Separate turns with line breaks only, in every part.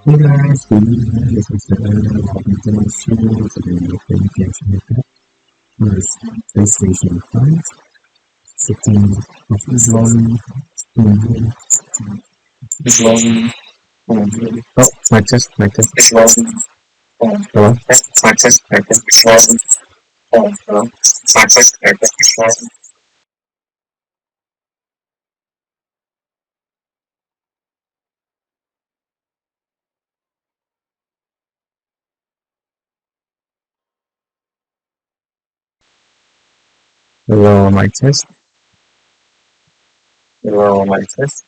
Hey guys, this is welcome to my channel. Today we're playing Genshin Impact. First, PlayStation 5, setting of Islam, Islam, oh, my test, Islam, hello, my test, Islam, hello, my test, Islam. Hello, my test, hello, my test,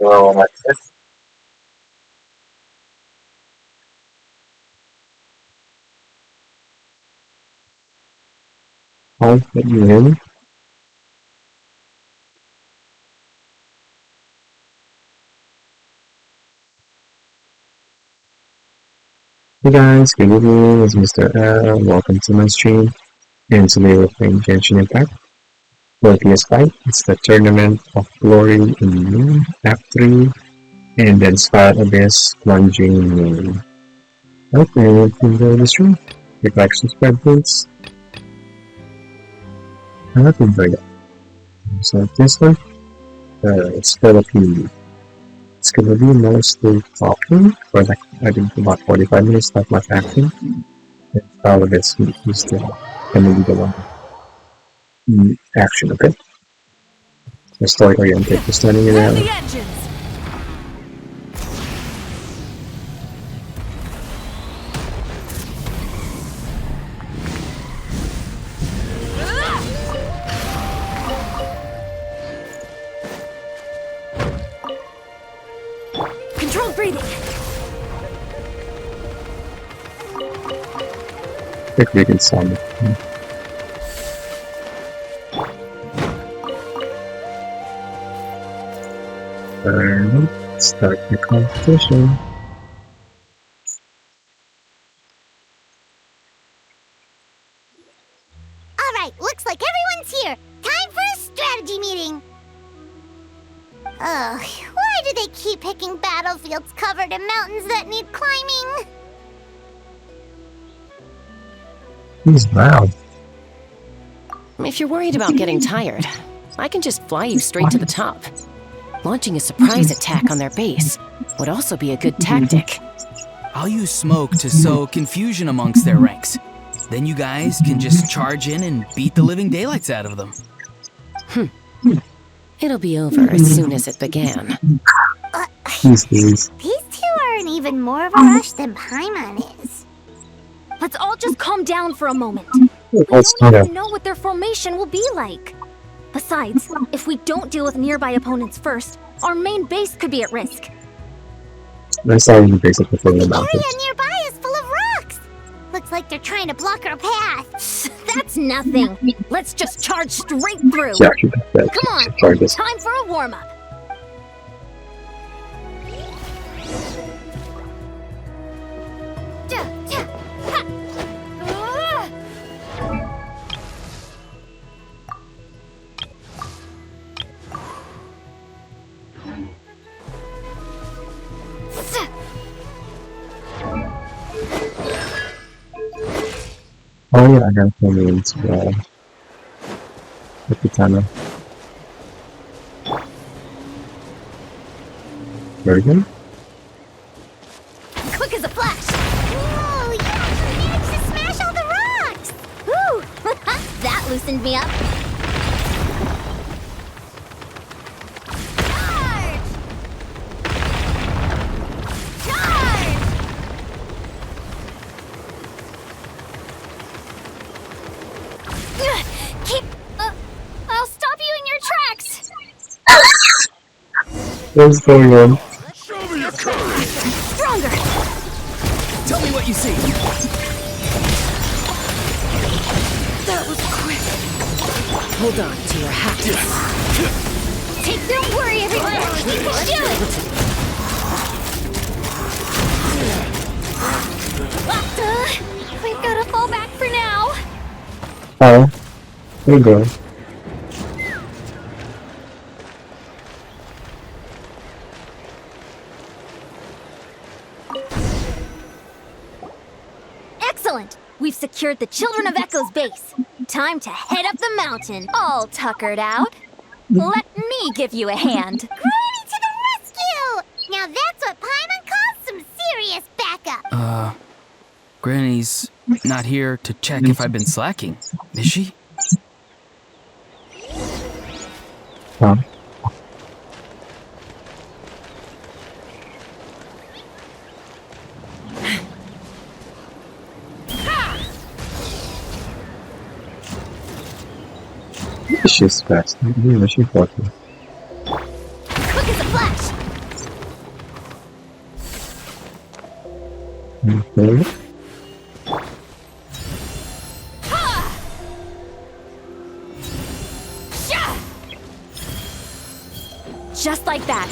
hello, my test. Hi, can you hear me? Hey guys, good evening, it's Mr. L, welcome to my stream. And today we're playing Genshin Impact for PS5. It's the Tournament of Glory in Moon, Act 3, and then Star Abyss Plunging Moon. Okay, you enjoy the stream. Click like, subscribe, please. I hope you enjoyed it. So this one, it's Philippine. It's gonna be mostly talking for like, I think about 45 minutes, not much action. And Star Abyss is the, gonna be the one action, okay? The story oriented, just turning it around.
Controlled breathing.
If we can solve it. Start the competition.
Alright, looks like everyone's here. Time for a strategy meeting. Ugh, why do they keep picking battlefields covered in mountains that need climbing?
He's loud.
If you're worried about getting tired, I can just fly you straight to the top. Launching a surprise attack on their base would also be a good tactic.
I'll use smoke to sow confusion amongst their ranks. Then you guys can just charge in and beat the living daylights out of them.
It'll be over as soon as it began.
These two are in even more of a rush than Paimon is. Let's all just calm down for a moment. We don't even know what their formation will be like. Besides, if we don't deal with nearby opponents first, our main base could be at risk.
That's how you basically feel about
The
it.
area nearby is full of rocks. Looks like they're trying to block our path. That's nothing. Let's just charge straight through.
Yeah,
Come on, time for a warm-up.
Oh yeah, I got to into the katana. Very good.
Quick as a flash. Whoa, yeah, you managed to smash all the rocks. Woo, that loosened me up. Charge! Charge! Keep... I'll stop you in your tracks.
What's going on?
Show me your courage!
Stronger.
Tell me what you see.
That was quick.
Hold on to your hat.
Don't worry, everyone. We can do it. We've got to fall back for now.
Oh, there you go.
Excellent! We've secured the Children of Echo's base. Time to head up the mountain, all tuckered out. Let me give you a hand.
Granny to the rescue! Now that's what Paimon calls some serious backup.
Granny's not here to check if I've been slacking, is she?
Huh? She's fast. Yeah, she's walking.
Quick as a flash!
Okay.
Just like that.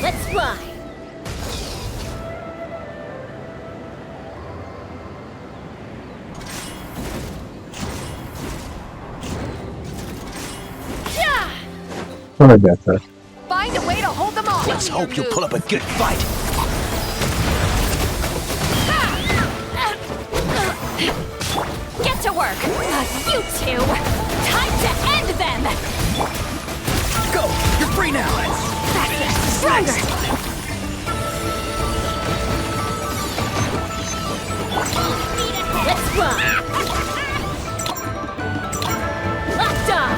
Let's fly.
Oh, I got that.
Find a way to hold them off.
Let's hope you pull up a good fight.
Get to work! You two! Time to end them!
Go! You're free now!
That's it! Stronger! Let's fly! Locked on!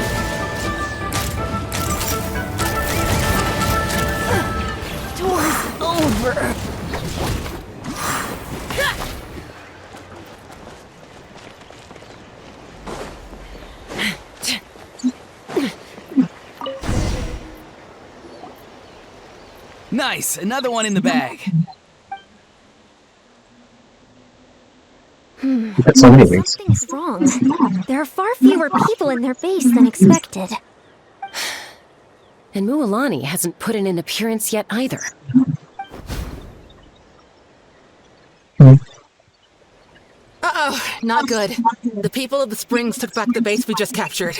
Door's over!
Nice! Another one in the bag.
That's so many wings.
Something's wrong. There are far fewer people in their base than expected.
And Mualani hasn't put in an appearance yet either.
Uh-oh, not good. The people of the Springs took back the base we just captured.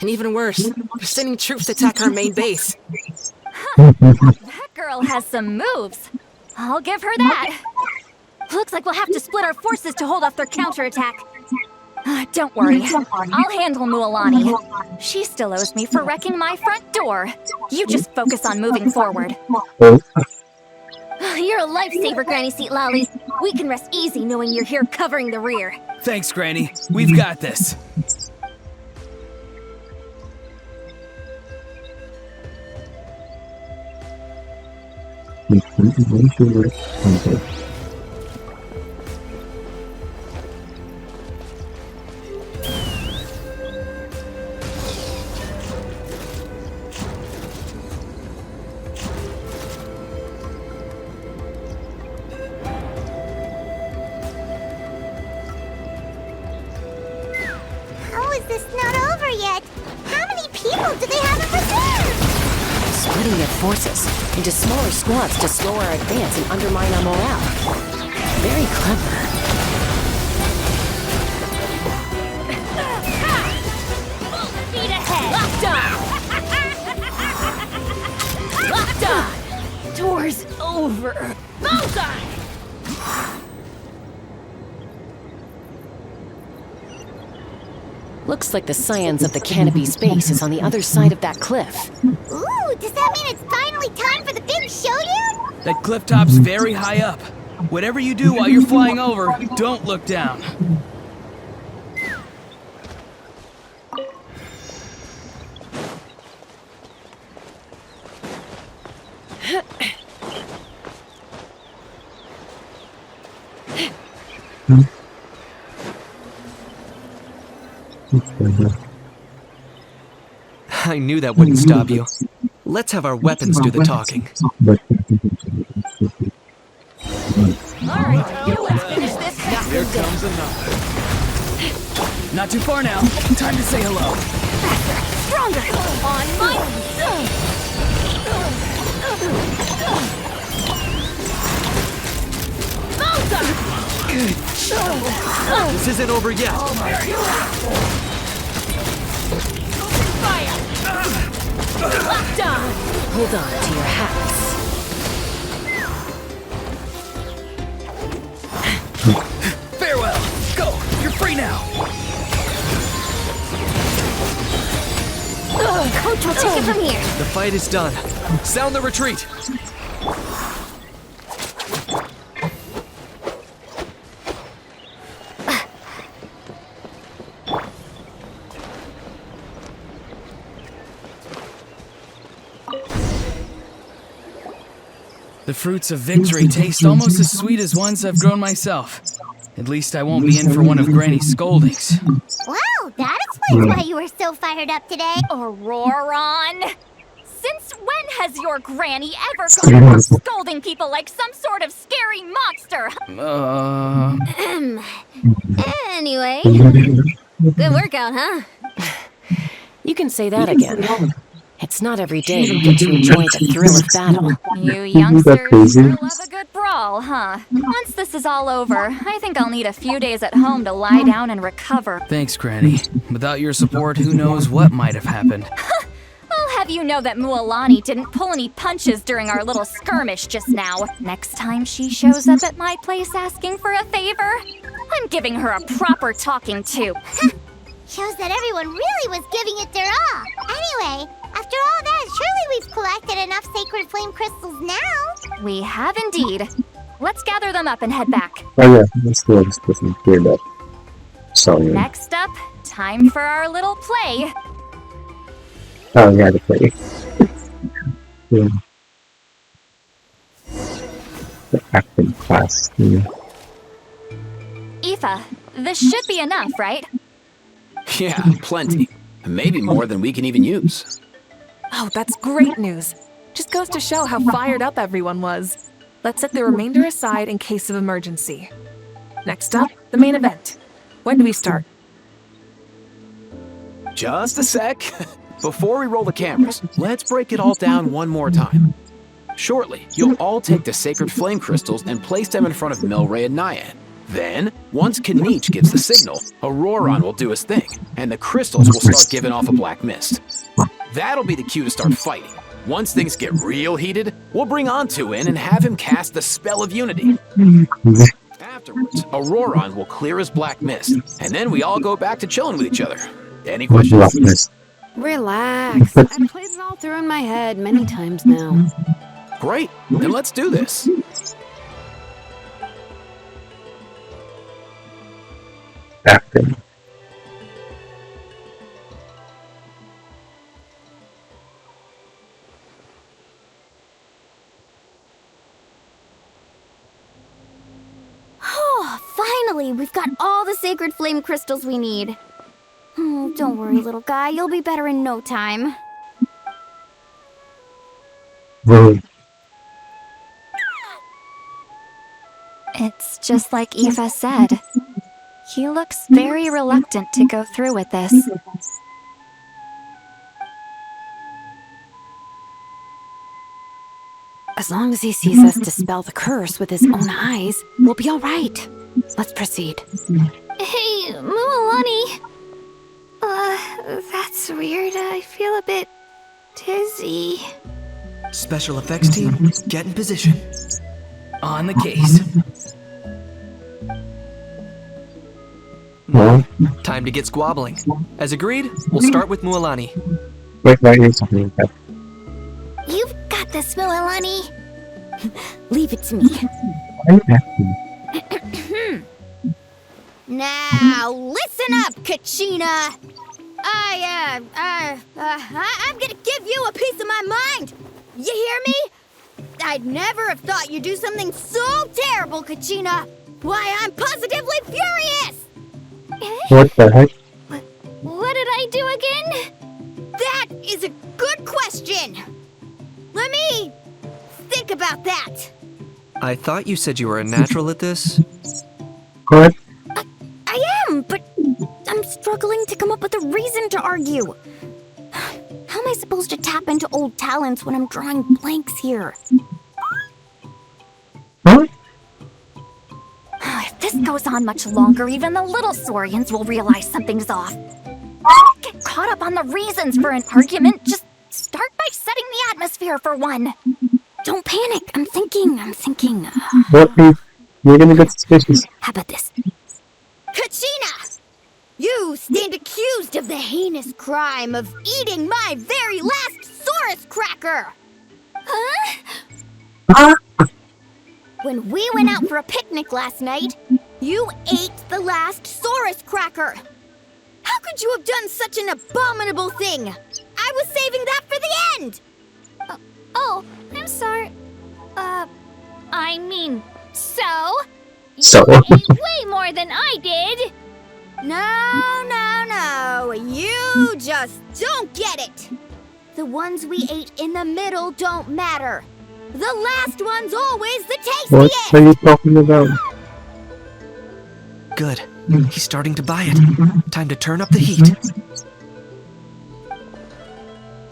And even worse, they're sending troops to attack our main base.
That girl has some moves. I'll give her that. Looks like we'll have to split our forces to hold off their counterattack. Don't worry. I'll handle Mualani. She still owes me for wrecking my front door. You just focus on moving forward.
Oh,
You're a lifesaver, Granny Seat Lolly. We can rest easy knowing you're here covering the rear.
Thanks, Granny. We've got this.
okay.
How is this not over yet? How many people do they have in reserve?
Splitting their forces into smaller squads to slow our advance and undermine our morale. Very clever.
Full speed ahead! Locked on! Locked on! Door's over! Bullseye!
Looks like the scions of the Canopy's base is on the other side of that cliff.
Ooh, does that mean it's finally time for the big showdown?
That cliff top's very high up. Whatever you do while you're flying over, don't look down.
I knew that wouldn't stop you. Let's have our weapons do the talking.
But
Alright, let's finish this.
Here comes another.
Not too far now. Time to say hello.
Stronger! On my...
This isn't over yet.
Locked on! Hold on to your hats.
Farewell! Go! You're free now!
Coach will take it from here.
The fight is done. Sound the retreat.
The fruits of victory taste almost as sweet as ones I've grown myself. At least I won't be in for one of Granny's scoldings.
Wow, that explains why you were so fired up today.
Auroron! Since when has your granny ever gone around scolding people like some sort of scary monster? Anyway, good workout, huh?
You can say that again. It's not every day you get to enjoy the thrill of battle.
You youngsters sure love a good brawl, huh? Once this is all over, I think I'll need a few days at home to lie down and recover.
Thanks, Granny. Without your support, who knows what might have happened.
I'll have you know that Mualani didn't pull any punches during our little skirmish just now. Next time she shows up at my place asking for a favor, I'm giving her a proper talking to.
Shows that everyone really was giving it their all. Anyway, after all that, surely we've collected enough sacred flame crystals now.
We have indeed. Let's gather them up and head back.
Oh yeah, let's go. Let's put them cleared up. Sorry.
Next up, time for our little play.
Oh yeah, the play. Yeah. The acting class. Yeah.
Aoife, this should be enough, right?
Yeah, plenty. Maybe more than we can even use.
Oh, that's great news. Just goes to show how fired up everyone was. Let's set the remainder aside in case of emergency. Next up, the main event. When do we start?
Just a sec. Before we roll the cameras, let's break it all down one more time. Shortly, you'll all take the sacred flame crystals and place them in front of Milray and Naiad. Then, once Kanich gives the signal, Auroron will do his thing, and the crystals will start giving off a black mist. That'll be the cue to start fighting. Once things get real heated, we'll bring Antu in and have him cast the spell of unity. Afterwards, Auroron will clear his black mist, and then we all go back to chilling with each other. Any questions?
Relax. I've played it all through in my head many times now.
Great, then let's do this.
Acting.
Oh, finally, we've got all the sacred flame crystals we need. Don't worry, little guy, you'll be better in no time.
Whoa.
It's just like Aoife said. He looks very reluctant to go through with this.
As long as he sees us dispel the curse with his own eyes, we'll be all right. Let's proceed.
Hey, Mualani. That's weird. I feel a bit dizzy.
Special effects team, get in position.
On the case.
Well,
Time to get squabbling. As agreed, we'll start with Mualani.
wait, why are you talking about
You've got this, Mualani. Leave it to me.
Why are you acting?
Now, listen up, Kachina. I'm gonna give you a piece of my mind. You hear me? I'd never have thought you'd do something so terrible, Kachina. Why, I'm positively furious.
What the heck?
What did I do again? That is a good question. Let me think about that.
I thought you said you were a natural at this.
What?
I am, but I'm struggling to come up with a reason to argue. How am I supposed to tap into old talents when I'm drawing blanks here?
Huh?
this goes on much longer, even the little Saurians will realize something's off. Don't get caught up on the reasons for an argument. Just start by setting the atmosphere for one.
Don't panic. I'm thinking.
What? You're gonna get suspicious.
How about this?
Kachina! You stand accused of the heinous crime of eating my very last Saurus cracker! Huh? When we went out for a picnic last night, you ate the last Saurus cracker! How could you have done such an abominable thing? I was saving that for the end!
Oh, I'm sorry. I mean, so?
So.
You ate way more than I did!
No. You just don't get it! The ones we ate in the middle don't matter. The last one's always the
What
tastiest!
are you talking about?
Good. He's starting to buy it. Time to turn up the heat.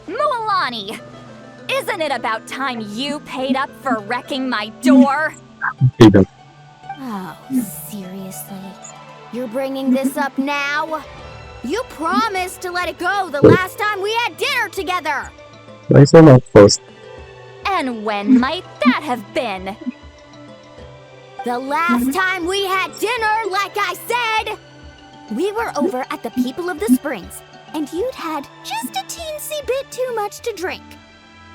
Mualani! Isn't it about time you paid up for wrecking my door?
Either.
Oh, seriously? You're bringing this up now? You promised to let it go the last time we had dinner together!
Why so not first?
And when might that have been?
The last time we had dinner, like I said! We were over at the People of the Springs, and you'd had just a teensy bit too much to drink.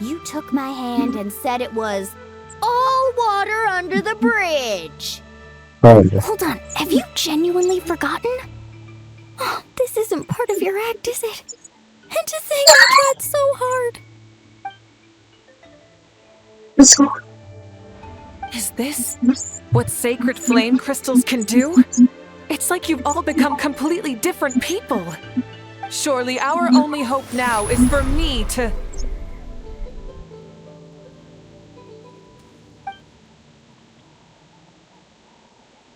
You took my hand and said it was all water under the bridge.
Oh, yeah.
Hold on. Have you genuinely forgotten? Oh, this isn't part of your act, is it? And to think I tried so hard.
Let's go.
Is this what sacred flame crystals can do? It's like you've all become completely different people. Surely our only hope now is for me to...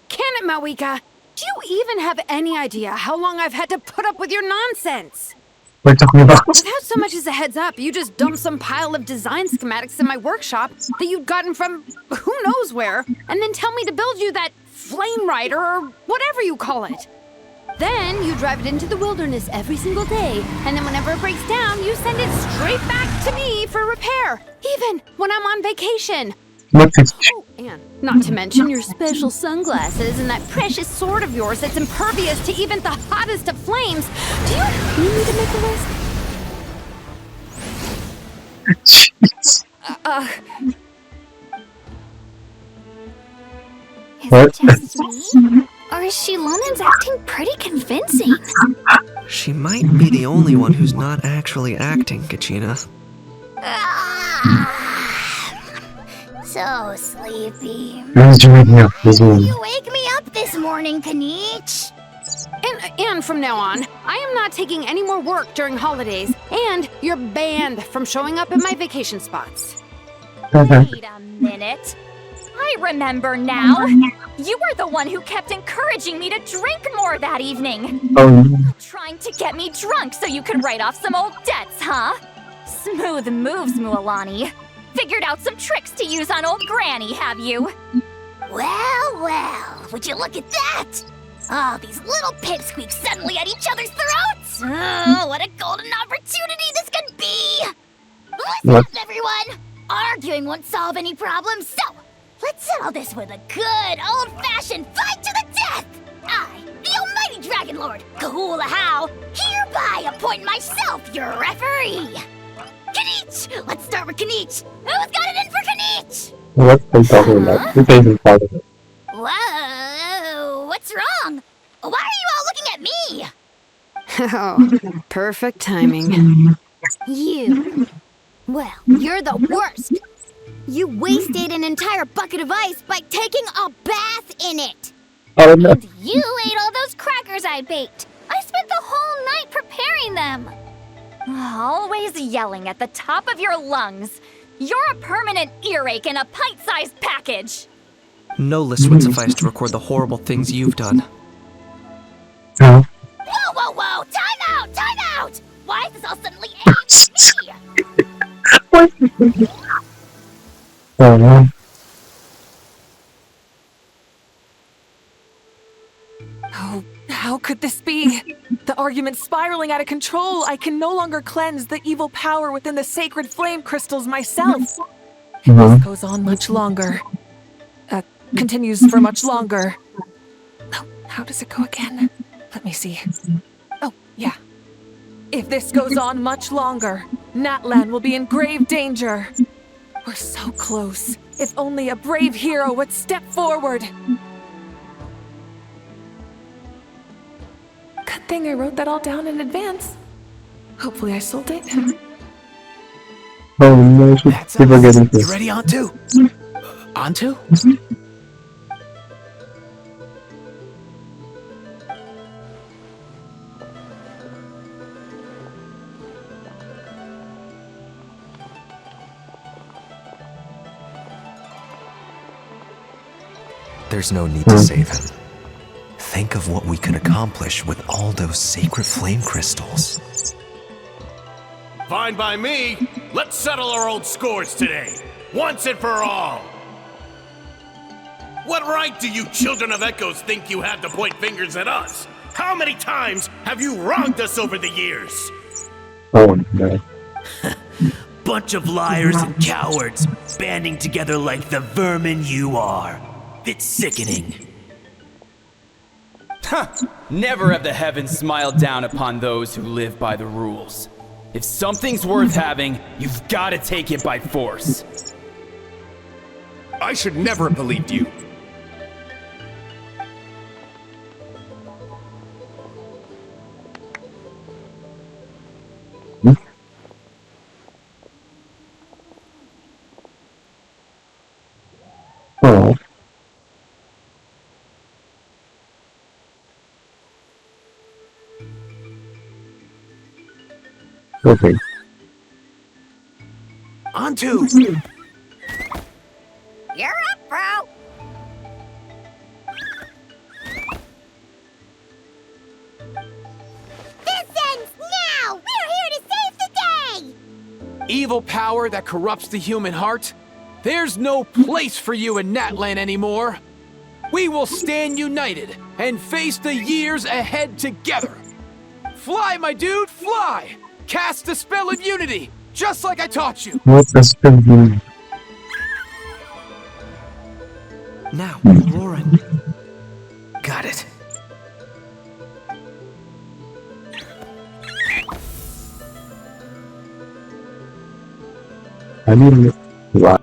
Can it, Mawika? Do you even have any idea how long I've had to put up with your nonsense?
We're talking about.
Without so much as a heads up, you just dumped some pile of design schematics in my workshop that you'd gotten from who knows where, and then tell me to build you that flame rider or whatever you call it. Then you drive it into the wilderness every single day, and then whenever it breaks down, you send it straight back to me for repair, even when I'm on vacation.
What is
Oh, and not to mention your special sunglasses and that precious sword of yours that's impervious to even the hottest of flames. Do you need me to make a list?
Jeez.
Is
What?
it just me? Or is Shilonen's acting pretty convincing?
She might be the only one who's not actually acting, Kachina.
So sleepy.
Why did you wake me up this morning?
You wake me up this morning, Kanich.
And from now on, I am not taking any more work during holidays, and you're banned from showing up at my vacation spots.
Wait a minute. I remember now. You were the one who kept encouraging me to drink more that evening.
Oh,
Trying to get me drunk so you could write off some old debts, huh? Smooth moves, Mualani. Figured out some tricks to use on old Granny, have you?
Well, would you look at that? Oh, these little pipsqueaks suddenly at each other's throats! Oh, what a golden opportunity this could be! Listen up, everyone! Arguing won't solve any problems, so let's settle this with a good old-fashioned fight to the death! I, the almighty Dragon Lord, Kahula How, hereby appoint myself your referee! Kanich! Let's start with Kanich! Who's got it in for Kanich?
what are you talking about? This isn't part of it.
Whoa, what's wrong? Why are you all looking at me?
Oh, perfect timing.
You. Well, you're the worst. You wasted an entire bucket of ice by taking a bath in it.
Oh no.
And you ate all those crackers I baked. I spent the whole night preparing them. Always yelling at the top of your lungs. You're a permanent earache in a pint-sized package.
No list would suffice to record the horrible things you've done.
Oh.
Whoa, time out! Why is this all suddenly aimed at me?
Oh no.
argument spiraling out of control, I can no longer cleanse the evil power within the sacred flame crystals myself. This goes on much longer. Continues for much longer. Oh, how does it go again? Let me see. Oh, yeah. If this goes on much longer, Natlan will be in grave danger. We're so close. If only a brave hero would step forward. Good thing I wrote that all down in advance. Hopefully I sold it.
Oh no, people getting
You ready, Antu? Antu?
There's no need to save him. Think of what we could accomplish with all those sacred flame crystals.
Fine by me. Let's settle our old scores today, once and for all. What right do you children of Echoes think you have to point fingers at us? How many times have you wronged us over the years?
Oh no.
Bunch of liars and cowards banding together like the vermin you are. It's sickening.
Huh! Never have the heavens smiled down upon those who live by the rules. If something's worth having, you've got to take it by force.
I should never have believed you.
Oh. Okay.
Antu!
You're up, bro. This ends now. We're here to save the day.
Evil power that corrupts the human heart? There's no place for you in Natlan anymore. We will stand united and face the years ahead together. Fly, my dude, fly! Cast the spell of unity, just like I taught you.
What the spell do?
Now, Lauren. Got it.
I mean, what?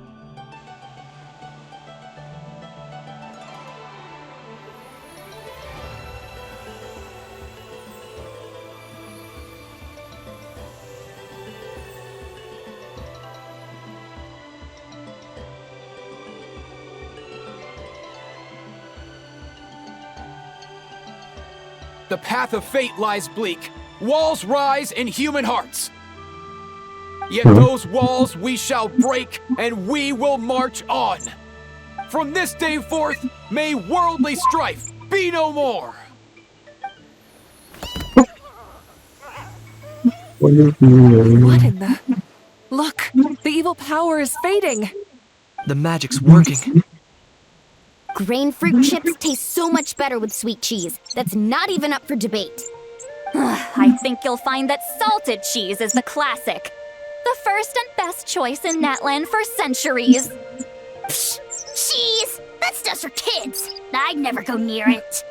The path of fate lies bleak. Walls rise in human hearts. Yet those walls we shall break, and we will march on. From this day forth, may worldly strife be no more.
What
in the... Look! The evil power is fading!
The magic's working.
Grain fruit chips taste so much better with sweet cheese. That's not even up for debate.
I think you'll find that salted cheese is the classic. The first and best choice in Natlan for centuries.
Psh, cheese! That stuff's for kids. I'd never go near it.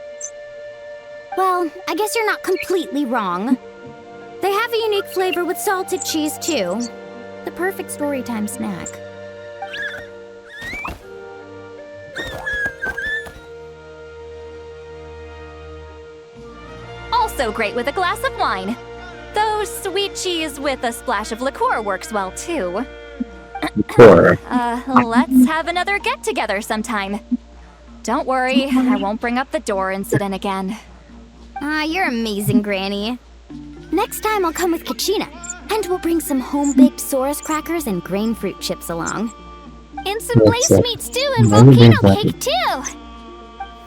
Well, I guess you're not completely wrong. They have a unique flavor with salted cheese, too. The perfect storytime snack.
Also great with a glass of wine. Though sweet cheese with a splash of liqueur works well, too.
Liqueur.
Let's have another get-together sometime. Don't worry, I won't bring up the door incident again.
You're amazing, Granny. Next time I'll come with Kachina, and we'll bring some home-baked Saurus crackers and grain fruit chips along.
And some blaze meat stew and volcano cake, too!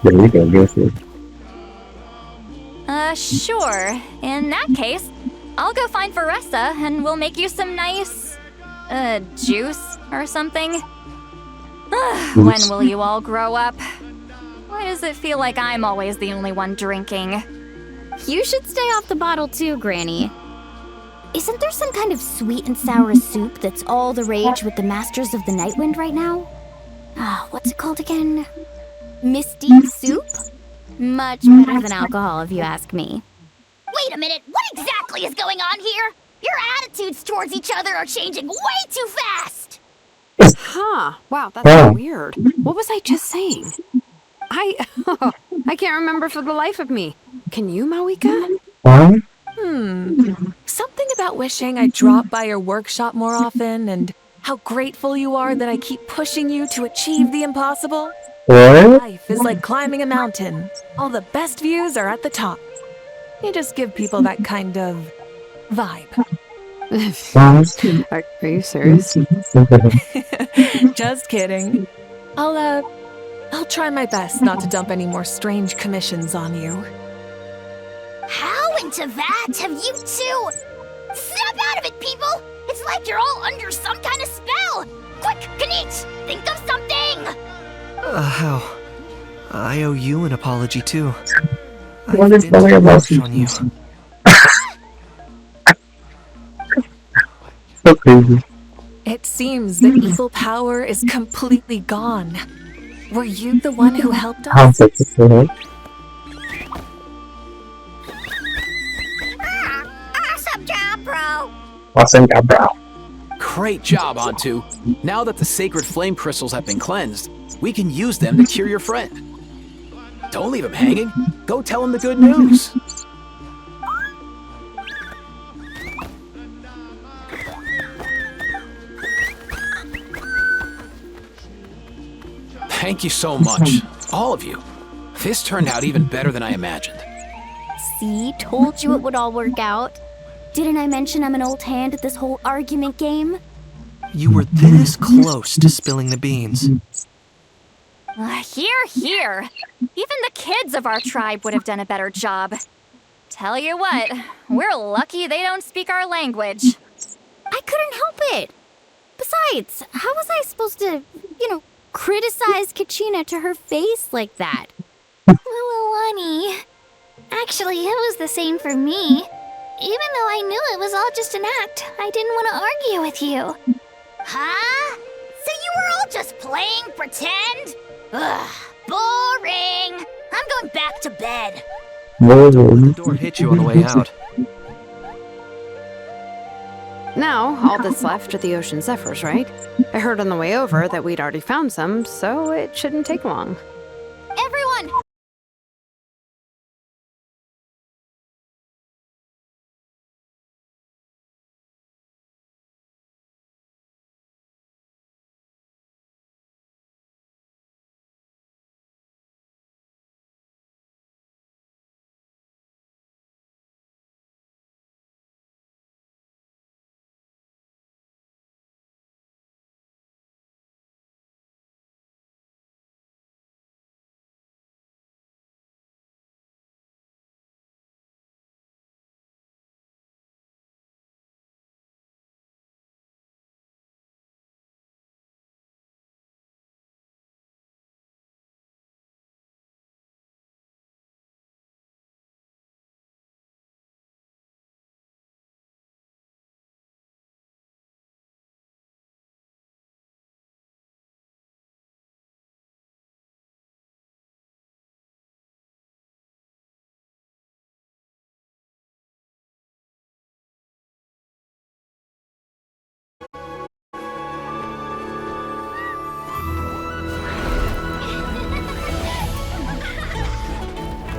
There we go, go for it.
Sure. In that case, I'll go find Varessa and we'll make you some nice, juice or something. When will you all grow up? Why does it feel like I'm always the only one drinking?
You should stay off the bottle too, Granny. Isn't there some kind of sweet and sour soup that's all the rage with the Masters of the Nightwind right now? What's it called again? Mystique soup? Much better than alcohol, if you ask me.
Wait a minute, what exactly is going on here? Your attitudes towards each other are changing way too fast!
Huh. Wow, that's weird. What was I just saying? I can't remember for the life of me. Can you, Mawika?
Something about wishing I'd drop by your workshop more often and how grateful you are that I keep pushing you to achieve the impossible.
What?
Life is like climbing a mountain. All the best views are at the top. You just give people that kind of vibe.
Are you serious?
Just kidding. I'll try my best not to dump any more strange commissions on you.
How into that have you two? Snap out of it, people! It's like you're all under some kind of spell! Quick, Kanich, think of something!
How? I owe you an apology too.
What is
I've been
going
too
on?
harsh on you.
So crazy.
It seems the evil power is completely gone. Were you the one who helped us?
How's it?
Awesome job, bro!
Awesome job, bro.
Great job, Antu. Now that the sacred flame crystals have been cleansed, we can use them to cure your friend. Don't leave him hanging. Go tell him the good news. Thank you so much, all of you. This turned out even better than I imagined.
See, told you it would all work out. Didn't I mention I'm an old hand at this whole argument game?
You were this close to spilling the beans.
Hear, hear. Even the kids of our tribe would have done a better job. Tell you what, we're lucky they don't speak our language.
I couldn't help it. Besides, how was I supposed to, criticize Kachina to her face like that?
Lualani. Actually, it was the same for me. Even though I knew it was all just an act, I didn't want to argue with you. Huh? So you were all just playing pretend? Ugh, boring. I'm going back to bed.
The door hit you on the way out.
Now, all that's left are the ocean zephyrs, right? I heard on the way over that we'd already found some, so it shouldn't take long.
Everyone!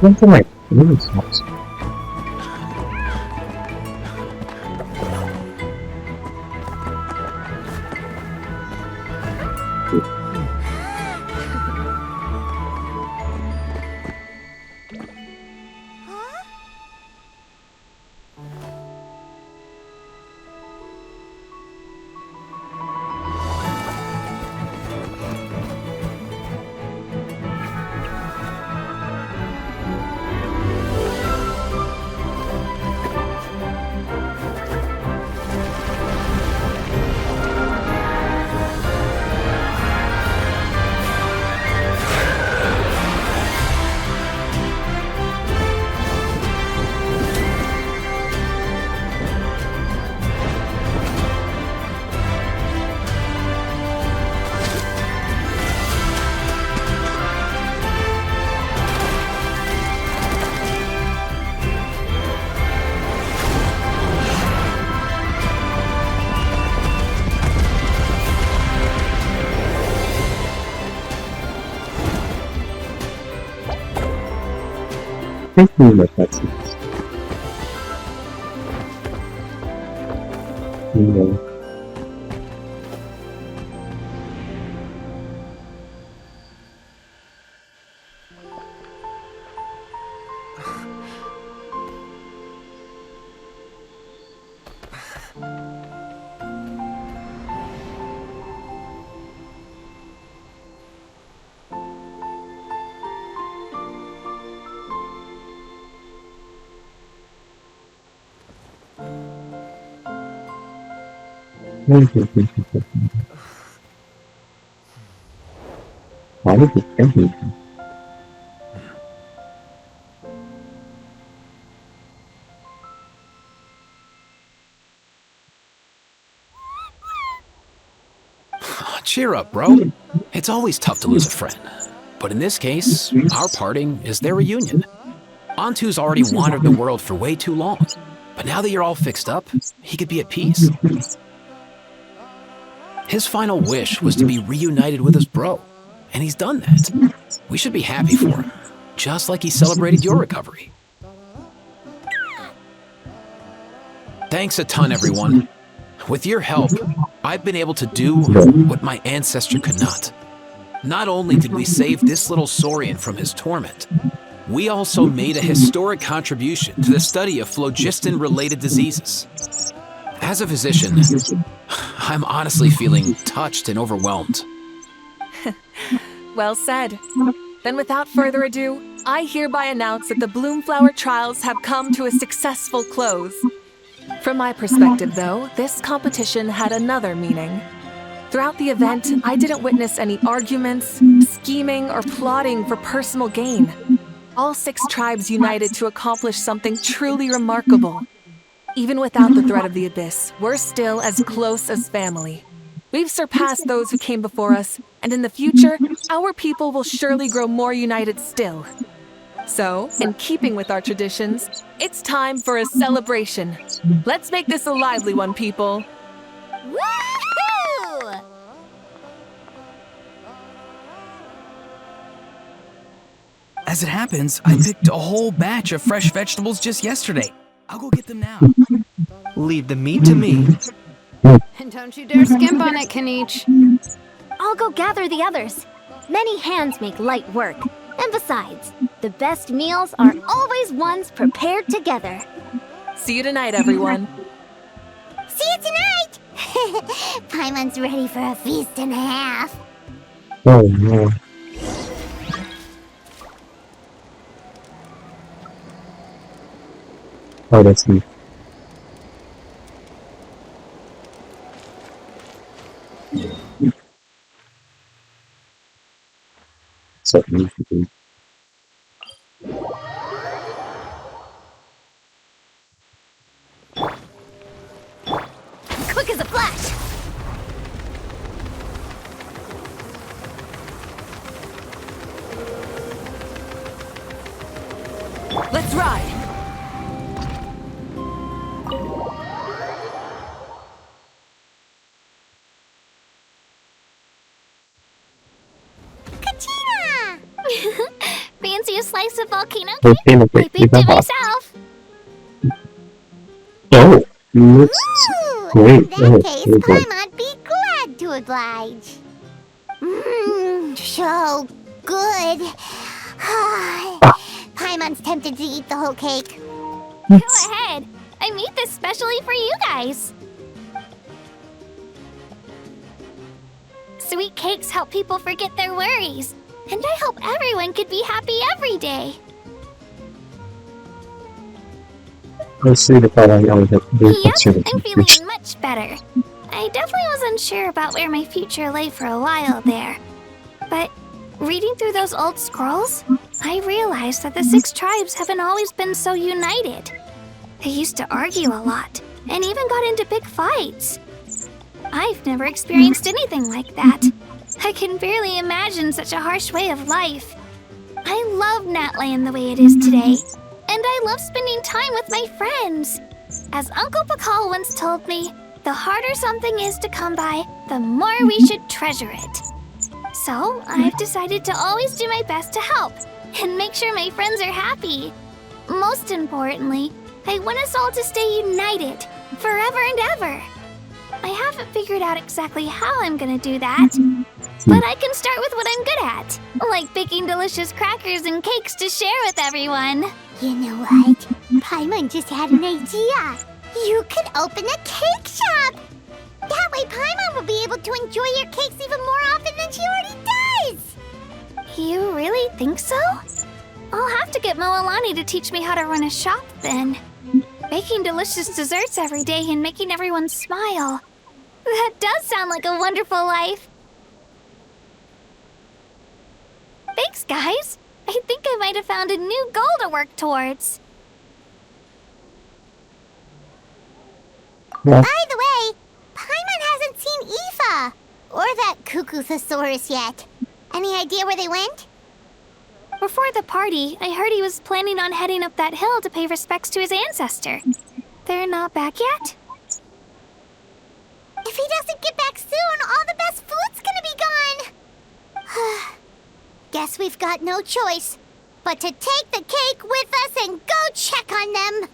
What's my favorite songs? can't believe that that's it. You know. Why did it everything?
Cheer up, bro. It's always tough to lose a friend. But in this case, our parting is their reunion. Antu's already wandered the world for way too long. But now that you're all fixed up, he could be at peace. His final wish was to be reunited with his bro. And he's done that. We should be happy for him. Just like he celebrated your recovery. Thanks a ton, everyone. With your help, I've been able to do what my ancestor could not. Not only did we save this little Saurian from his torment, we also made a historic contribution to the study of phlogiston-related diseases. As a physician, I'm honestly feeling touched and overwhelmed.
Well said. Then without further ado, I hereby announce that the Bloomflower trials have come to a successful close. From my perspective, though, this competition had another meaning. Throughout the event, I didn't witness any arguments, scheming, or plotting for personal gain. All 6 tribes united to accomplish something truly remarkable. Even without the threat of the Abyss, we're still as close as family. We've surpassed those who came before us, and in the future, our people will surely grow more united still. So, in keeping with our traditions, it's time for a celebration. Let's make this a lively one, people.
Woohoo!
As it happens, I picked a whole batch of fresh vegetables just yesterday. I'll go get them now.
Leave the meat to me.
And don't you dare skimp on it, Kanich.
I'll go gather the others. Many hands make light work. And besides, the best meals are always ones prepared together.
See you tonight, everyone.
See you tonight! Paimon's ready for a feast and a half.
Oh no. Oh, that's me. So easy.
Quick as a flash!
Let's ride!
Katina!
Fancy a slice of volcano cake?
Volcano
I
cake,
baked
is
it
that
myself.
Oh, looks
Ooh,
great.
in that
Oh,
case,
very good.
Paimon be glad to oblige. Mmm, so good. Paimon's tempted to eat the whole cake.
Go ahead. I made this specially for you guys. Sweet cakes help people forget their worries. And I hope everyone could be happy every day.
Let's see the following on the
Yep, I'm feeling much better. I definitely wasn't sure about where my future lay for a while there. But reading through those old scrolls, I realized that the 6 tribes haven't always been so united. They used to argue a lot, and even got into big fights. I've never experienced anything like that. I can barely imagine such a harsh way of life. I love Natland the way it is today, and I love spending time with my friends. As Uncle Pakal once told me, the harder something is to come by, the more we should treasure it. So, I've decided to always do my best to help, and make sure my friends are happy.
most importantly, I want us all to stay united, forever and ever. I haven't figured out exactly how I'm gonna do that, but I can start with what I'm good at, like baking delicious crackers and cakes to share with everyone.
You know what? Paimon just had an idea. You could open a cake shop. That way Paimon will be able to enjoy your cakes even more often than she already does.
You really think so? I'll have to get Moalani to teach me how to run a shop then. Baking delicious desserts every day and making everyone smile. That does sound like a wonderful life. Thanks, guys. I think I might have found a new goal to work towards.
By the way, Paimon hasn't seen Aoife or that cuckoo thesaurus yet. Any idea where they went?
Before the party, I heard he was planning on heading up that hill to pay respects to his ancestor. They're not back yet?
If he doesn't get back soon, all the best food's gonna be gone. Guess we've got no choice but to take the cake with us and go check on them.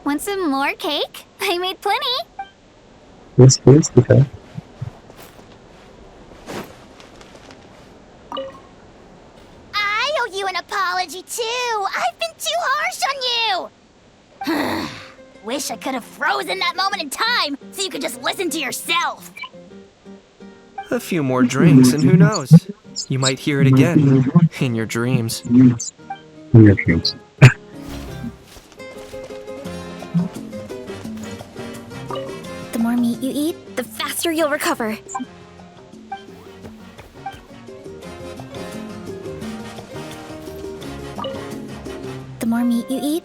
Want some more cake? I made plenty.
Yes, please, okay.
I owe you an apology too. I've been too harsh on you.
Wish I could have frozen that moment in time so you could just listen to yourself.
A few more drinks, and who knows? You might hear it again in your dreams.
In your dreams.
The more meat you eat, the faster you'll recover. The more meat you eat,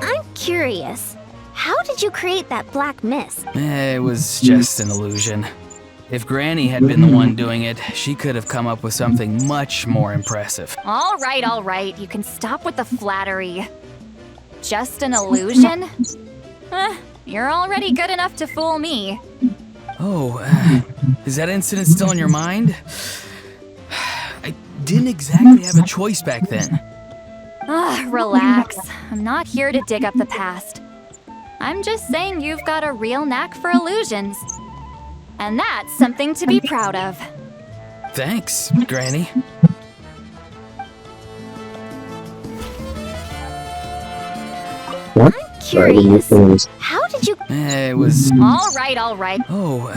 I'm curious. How did you create that black mist?
It was just an illusion. If Granny had been the one doing it, she could have come up with something much more impressive.
All right. You can stop with the flattery. Just an illusion? You're already good enough to fool me.
Oh, is that incident still in your mind? I didn't exactly have a choice back then.
Relax. I'm not here to dig up the past. I'm just saying you've got a real knack for illusions. And that's something to be proud of.
Thanks, Granny.
What?
Curious. How did you...
It was...
All right.
Oh,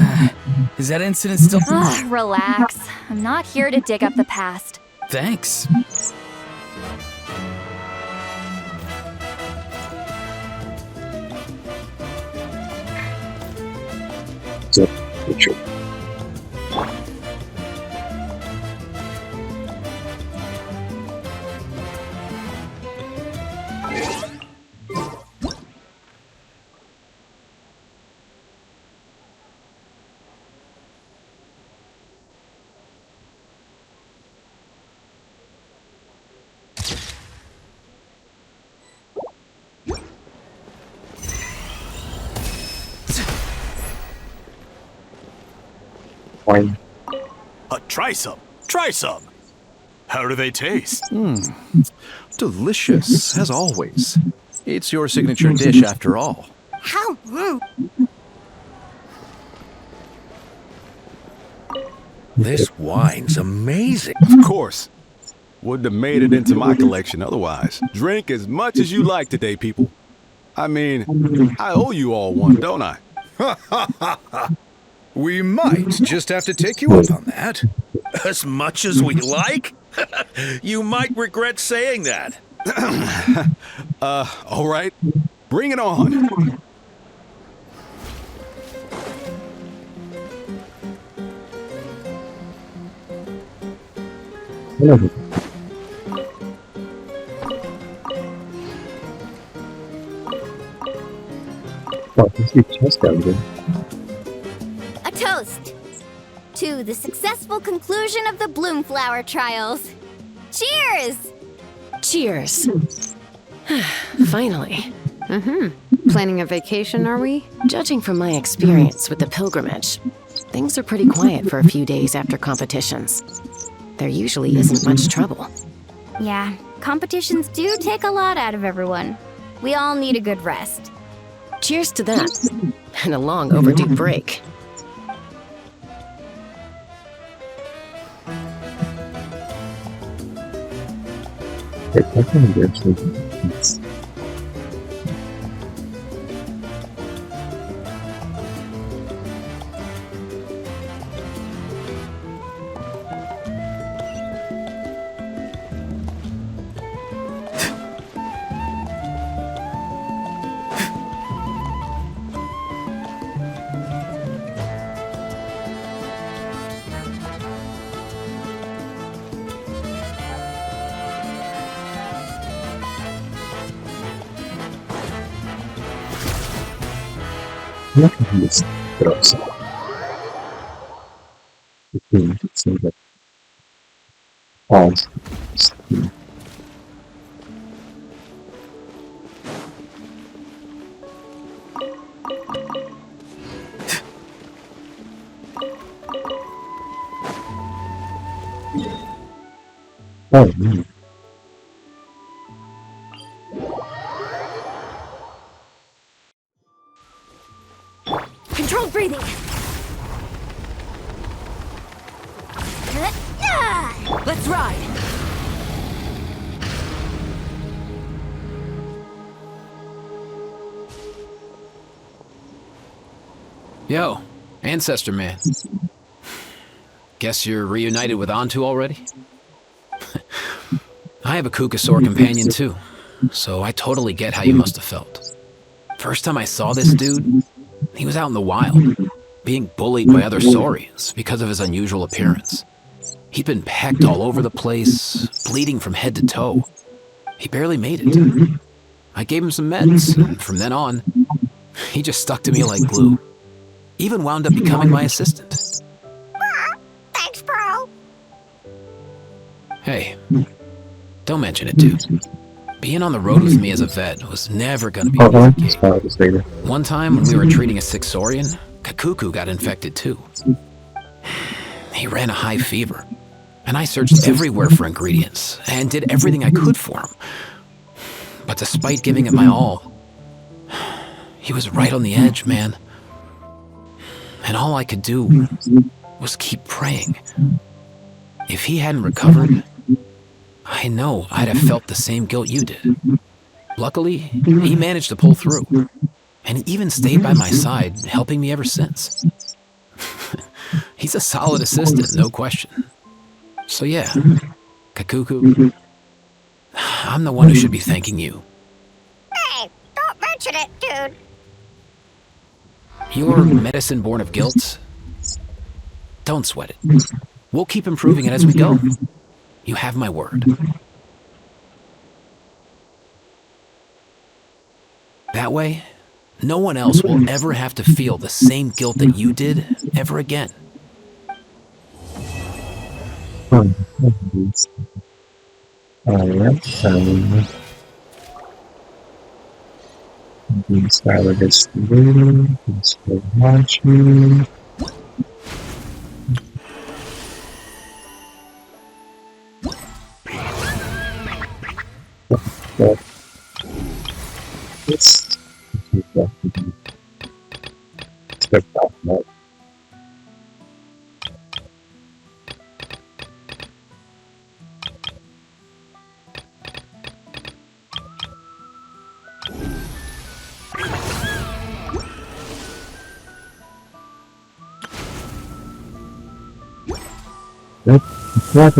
is that incident still...
Relax. I'm not here to dig up the past.
Thanks.
Picture. Wine.
Try some. Try some. How do they taste?
Delicious, as always. It's your signature dish after all.
How rude.
This wine's amazing.
Of course. Wouldn't have made it into my collection otherwise. Drink as much as you like today, people. I mean, I owe you all one, don't I?
We might just have to take you up on that.
As much as we like? You might regret saying that.
All right. Bring it on.
Well, this is just over.
A toast to the successful conclusion of the Bloomflower trials. Cheers!
Cheers. Finally.
Planning a vacation, are we?
Judging from my experience with the pilgrimage, things are pretty quiet for a few days after competitions. There usually isn't much trouble.
Yeah, competitions do take a lot out of everyone. We all need a good rest.
Cheers to that, and a long overdue break.
Look at this gross. So that all. Oh man.
Controlled breathing.
Let's ride!
Yo, Ancestor Man. Guess you're reunited with Antu already? I have a Kukasaur companion too, so I totally get how you must have felt. First time I saw this dude, he was out in the wild, being bullied by other saurians because of his unusual appearance. He'd been pecked all over the place, bleeding from head to toe. He barely made it. I gave him some meds, and from then on, he just stuck to me like glue. Even wound up becoming my assistant.
Thanks, bro.
Hey, don't mention it, dude. Being on the road with me as a vet was never gonna be an easy gig. One time when we were treating a sick saurian, Kakuku got infected too. He ran a high fever, and I searched everywhere for ingredients and did everything I could for him. But despite giving it my all, he was right on the edge, man. And all I could do was keep praying. If he hadn't recovered, I know I'd have felt the same guilt you did. Luckily, he managed to pull through, and even stayed by my side, helping me ever since. He's a solid assistant, no question. So yeah, Kakuku, I'm the one who should be thanking you.
Hey, don't mention it, dude.
Your medicine born of guilt? Don't sweat it. We'll keep improving it as we go. You have my word. That way, no one else will ever have to feel the same guilt that you did ever again.
Start with this video. Thanks for watching. Let's step back now. That's